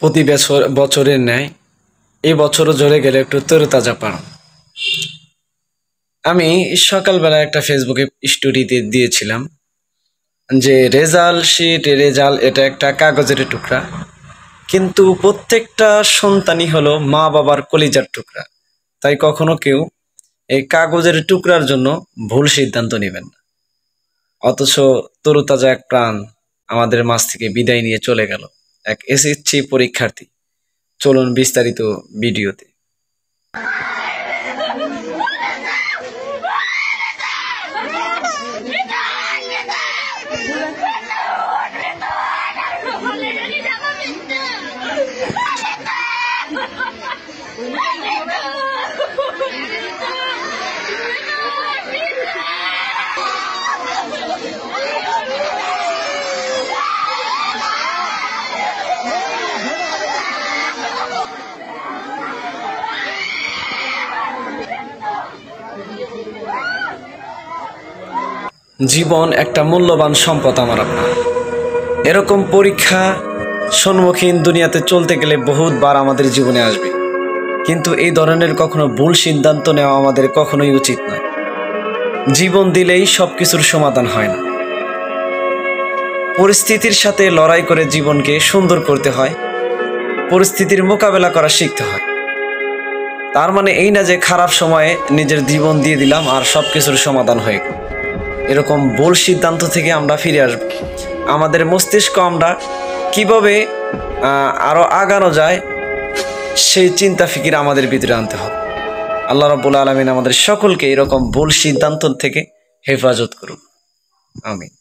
প্রতি বছরের ন্যায় এই বছরও ঝরে গেলে একটু তরতাজা পান। আমি সকালবেলা একটা ফেসবুকে স্টোরিতে দিয়েছিলাম যে রেজাল্ট এটা একটা কাগজের টুকরা, কিন্তু প্রত্যেকটা সন্তানই হলো মা বাবার কলিজার টুকরা। তাই কখনো কেউ এই কাগজের টুকরার জন্য ভুল সিদ্ধান্ত নেবেন না। অথচ তরুতাজা এক প্রাণ আমাদের মাঝ থেকে বিদায় নিয়ে চলে গেল, এক এসএসসি পরীক্ষার্থী। চলুন বিস্তারিত ভিডিওতে। জীবন একটা মূল্যবান সম্পদ আমার আপনার। এরকম পরীক্ষা সম্মুখীন দুনিয়াতে চলতে গেলে বহুতবার আমাদের জীবনে আসবে, কিন্তু এই ধরনের কখনো ভুল সিদ্ধান্ত নেওয়া আমাদের কখনোই উচিত নয়। জীবন দিলেই সবকিছুর সমাধান হয় না, পরিস্থিতির সাথে লড়াই করে জীবনকে সুন্দর করতে হয়, পরিস্থিতির মোকাবেলা করা শিখতে হয়। তার মানে এই না যে খারাপ সময়ে নিজের জীবন দিয়ে দিলাম আর সবকিছুর সমাধান হয়ে গেল। এরকম ভুল সিদ্ধান্ত থেকে আমরা ফিরে আসব। আমাদের মস্তিষ্ক আমরা কিভাবে আরো আগানো যায় সেই চিন্তা ফিকির আমাদের ভিতরে আনতে হবে। আল্লাহ রাব্বুল আলামিন আমাদের সকলকে এরকম ভুল সিদ্ধান্ত থেকে হেফাজত করুন। আমিন।